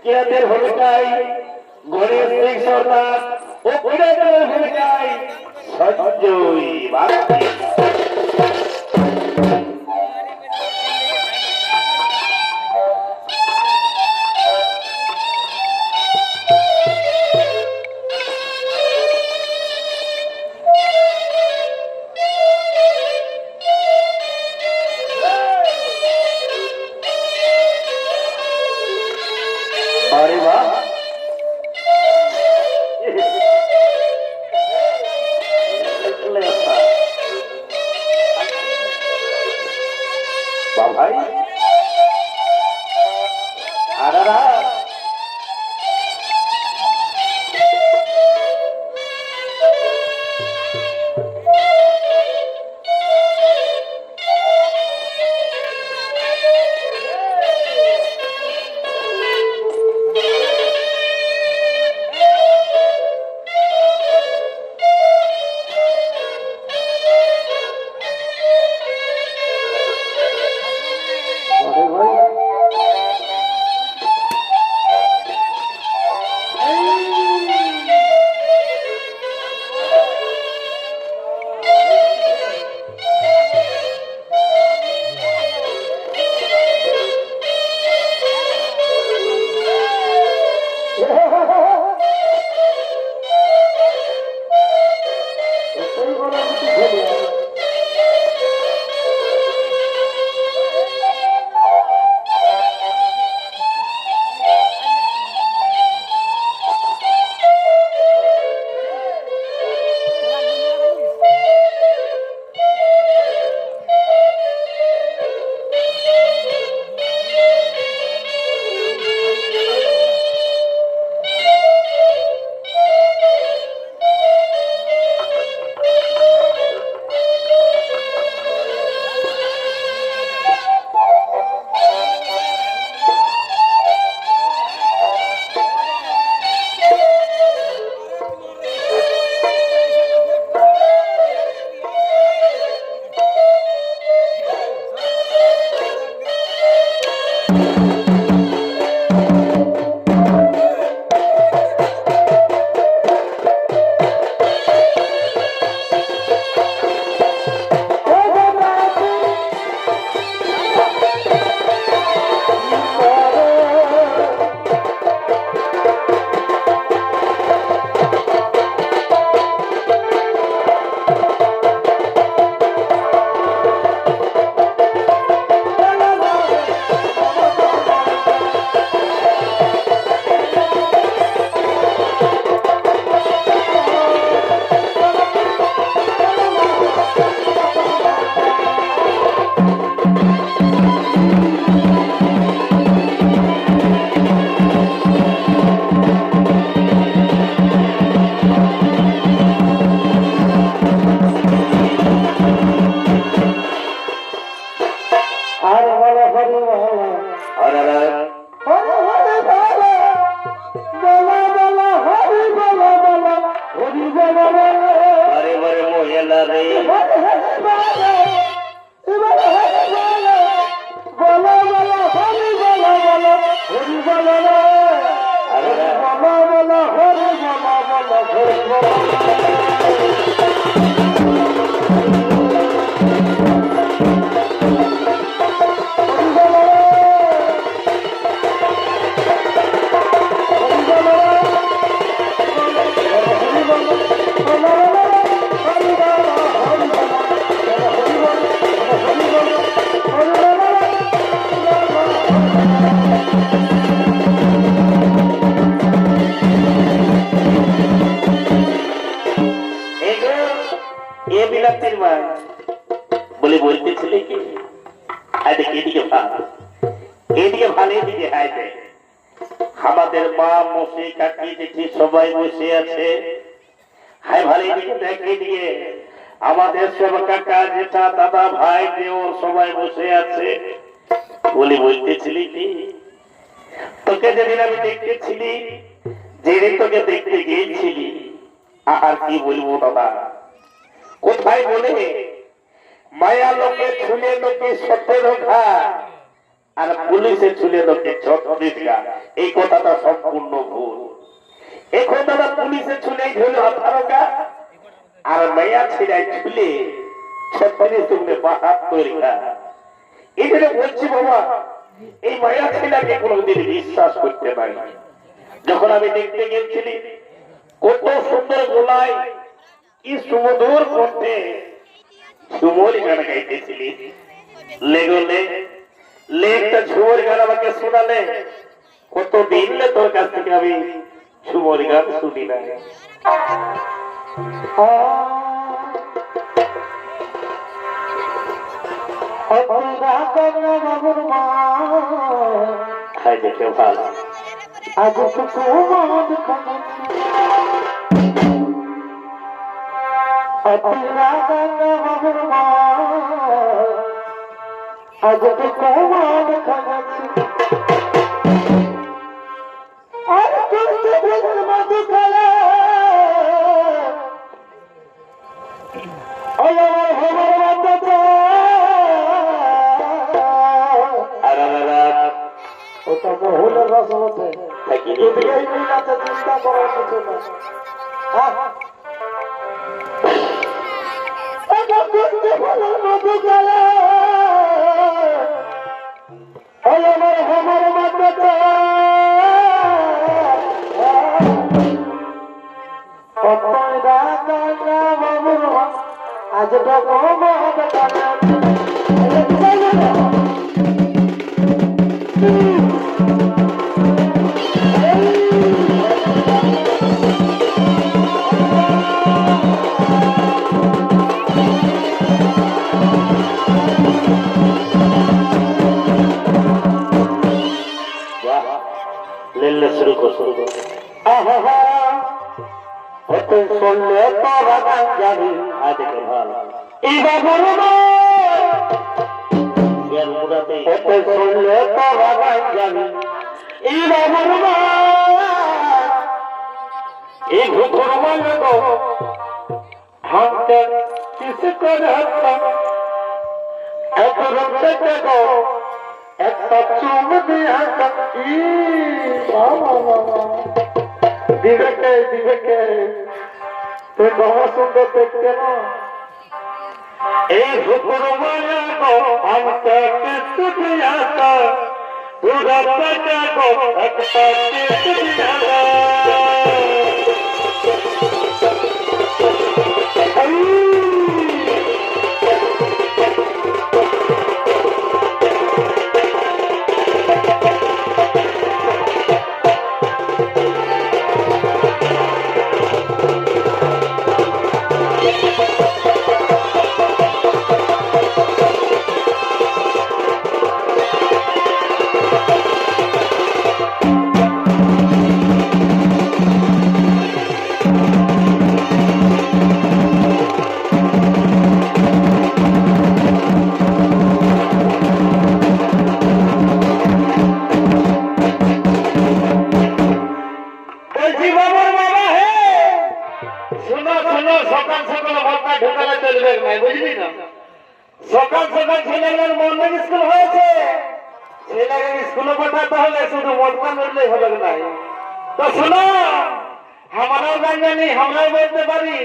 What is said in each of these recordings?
কিরাতের ভূমিকায় গণেশ সিং সরকার ও কিরাতের ভূমিকায় সঞ্জয় বাগচি। अरे वाह भाई आरा बोलो बोलो হরি বলা বলা হরি বলা বলে বলতেছিলে কি এদিকে ভালো এদিকে ভালো এদিকে হাইতে আমাদের মা মশি কাকি জেঠি সবাই বসে আছে হাই ভালো এদিকে দেখ এদিকে আমাদের সব কাকা জেঠা দাদা ভাই দেওর সবাই বসে আছে বলে বলতেছিলি কি তোকে যেদিন আমি দেখতেছিলি যেদিন তোকে দেখতে গিয়েছিলি আর কি বলবো দাদা কোথায় বলে মায়া লোকে ছুলে লোকে 17 ঘা আর পুলিশে ছুলে লোকে 36 ঘা এই কথাটা সম্পূর্ণ ভুল এখন দাদা পুলিশে ছুলেই হলো 18 ঘা আর মায়া ছিলাই ছুলে 36 ঘা এই জন্য বলছি বাবা এই মায়া ছিলাকে কোনোদিন বিশ্বাস করতে পারি যখন আমি দেখতে গেছিলি কত সুন্দর গোলায় কি সুমধুর কণ্ঠে ঝুমুর গান গাইতেছিলি লেগলে লেগটা ঝুমুর গান আমাকে শোনালে কত দিন তোর কাছ থেকে আমি ঝুমুর গান শুনি না হাই দেখে ভালো আজ তো কমান খাচ্ছি আর মধু খেলা ওটা বহুলের রস হচ্ছে চিন্তা করার কিছু না মধু খেলা আমার মধ্যে আজ শুরু কর শুনলে তোরা গান জানি আজকে ভালো এই বাবুর শুনলে তোরা গান জানি এই বাবুর এই ঘুঘুর বলল গো হাতে কিস করে এক রক্তে গো একটা চুম দিয়া দিবে তুই কত সুন্দর দেখতে না এই ঘুঘুর বলল গো হাতে কিস দিয়া পুরা পেটে গো একটা কিস দিয়া সকাল সকাল ছেলেদের মর্নিং স্কুল হয়েছে ছেলেকে স্কুলে পাঠাতে হলে শুধু মোটকা নড়লেই হবে না তো শোনো আমারও গান জানি, আমরাই বলতে পারি।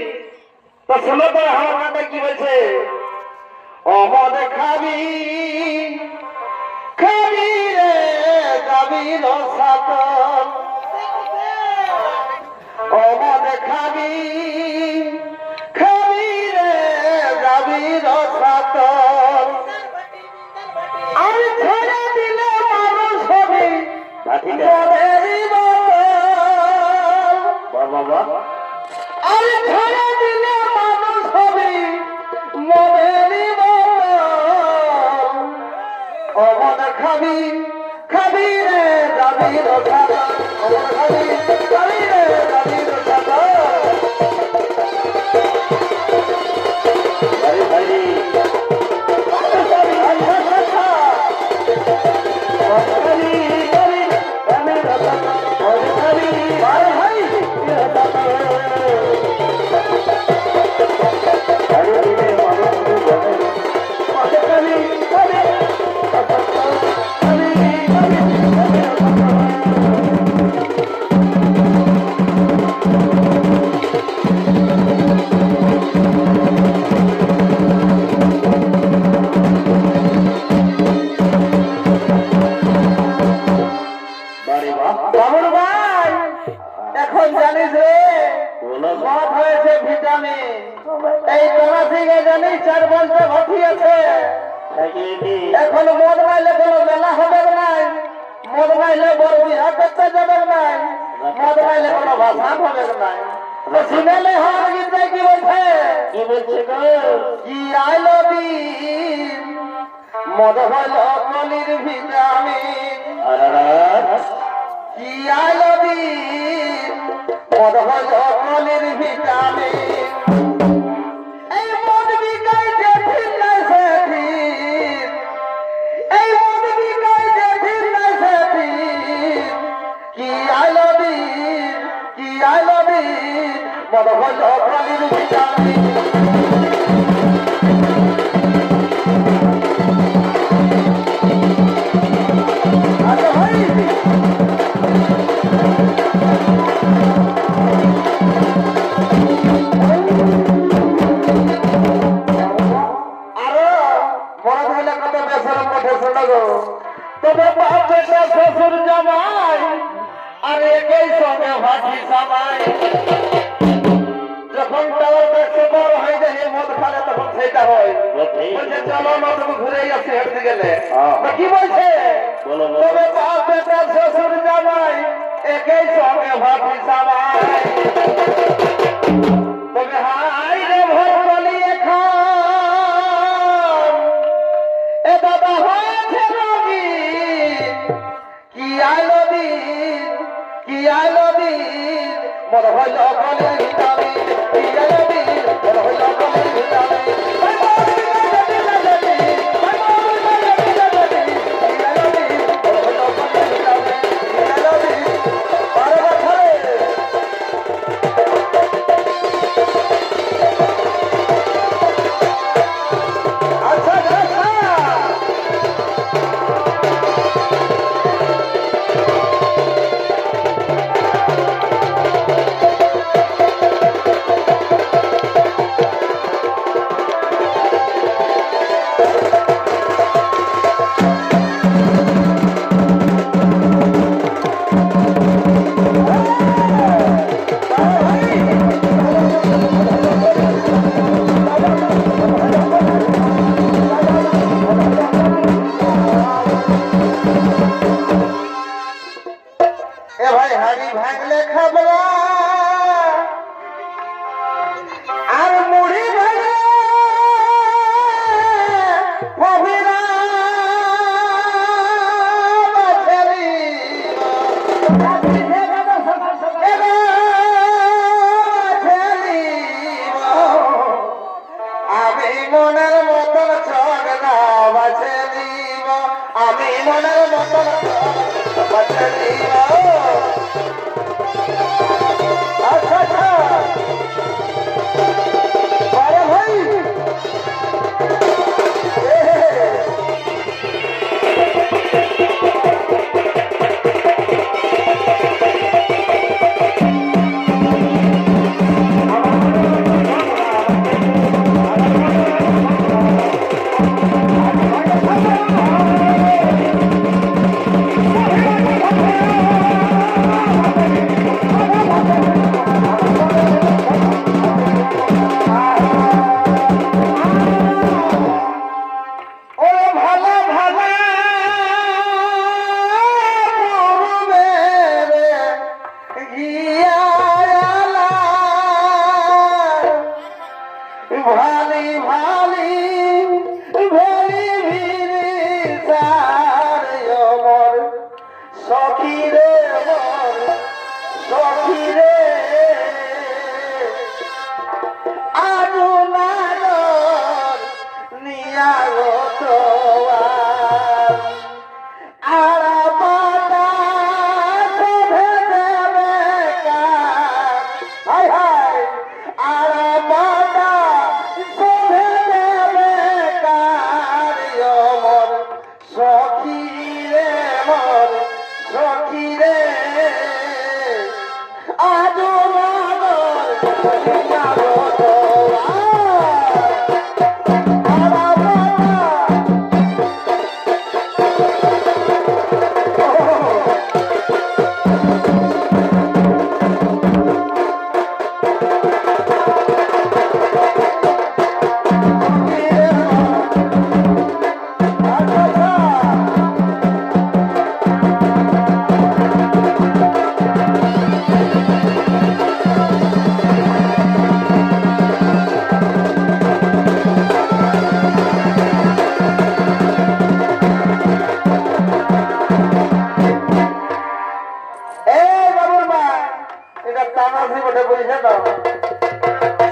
তো শোনো তো আমার গানটা কি বলছে। অমদ খাবি খাবি রে যাবি রসাতল, অমদ খাবি খাবি রে যাবি রসাতল, আমি ছেড়ে দিলে মানুষ হবে মদেরই বল, বাবা আমি ছেড়ে দিলে মানুষ হবে মদেরই বল, অমদ খাবি খাবি রে যাবি রসাতল, অমদ খাবি খাবি রে যাবি রসাতল। ভাই ভাই বাবুর ভাই, এখন জানিস রে মদ হয়েছে ভিটামিন, এই তোরা থেকে জানিস 4 বছর ভর্তি আছে। এখন মদ মাইলে কোনো মেলা হবে নাই, মদ মাইলে বড় বিহা করতে যাবে নাই, মদ মাইলে কোনো ভাষা হবে নাই। সিনেলে হওয়ার গীত কি বলছে, কি বলছে গো? কি আইলো দিন মদ হইল কলির ভিটামিন, কি আইলো দিন মদ হইল কলির ভিটামিন, এই মদ বিকাই যেদিন নাই সেদিন, এই মদ বিকাই যেদিন নাই সেদিন, কি আইলো দিন কি আইলো দিন মদ হইল কলির ভিটামিন। আচ্ছা ভাই, আরো মনে হইলে কত বেসরম কথা শোনা গো। তবে বাপ বেটা শ্বশুর জামাই আর একই সঙ্গে ভাটি সামাই, যখন টাওয়ার দেখতে বড় হয়ে যায় মদ খালে তখন সেটা হয়। বলছে চলো না তুমি ঘুরে আসি হেঁটে গেলে, কি বলছে তবে বাপ বেটা শ্বশুর জামাই একই সঙ্গে ভাটি সামাই, তবে হাই রে ভোর বলি এখন এ দাদা হয়েছে রোগী, কি আইলো দিন কি আইলো দিন মদ হইল কলির ভিটামিন, কি আইলো দিন মদ হইল কলির ভিটামিন, দিয়া ভালি ভালি ভেলি ভিড়ি সার মর সখী রে মর সখী রে আনু নায়র নিয়া গতবার আরা পাতা শোভে দেবে কার হায় হায় আরা পাতা শোভে দেবে কার মর সখী রে মর সখী রে আজো নাগর নিয়া গতবার আরা পাতা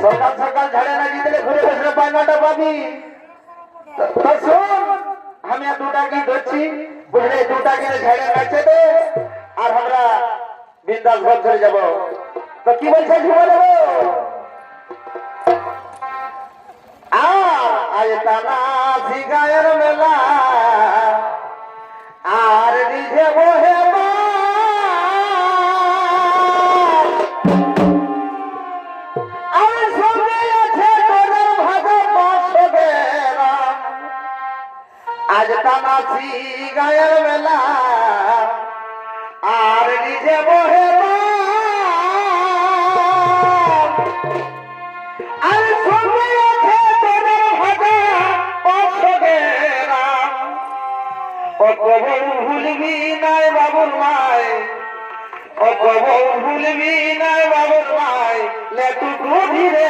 সকাল সকাল ঝাড়ে না দিলে ঘুরে বসে পায়নাটা পাবি তো শোন আমি আর দুটা কি ধরছি বুঝলে দুটা কিনে ঝাড়ে কাটছে তো আর আমরা বিন্দাস ঘর চলে যাবো তো কি বলছে কি বলবো আজ টানা শিগায়ের মেলা আর নিজে বহে আজ তামাশি গায়ের মেলা আর নিজে বহে আর সঙ্গে আছে তোদের ভাজা অসগেরাম ও কবর ভুলবি নাই বাবুর মাই ও কবর ভুলবি নাই বাবুর মাই লেটু ধীরে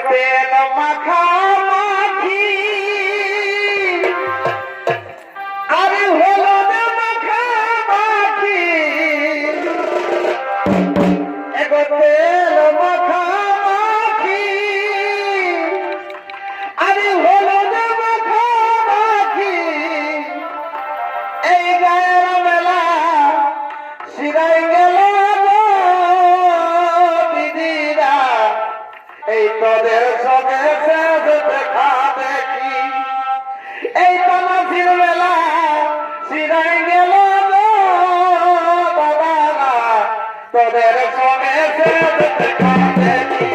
তেল মাখা মাখি আরে হলুদ মাখা মাখি এগো তেল মাখা মাখি আরে হলুদ মাখা মাখি এই গায়ের মেলা শিরাই গেল দিদিরা এই তোদের সঙ্গে শেষ দেখা দেখি এই তামাশির মেলা সিরাই গেল বাবা তোদের সঙ্গে শেষ দেখা দেখি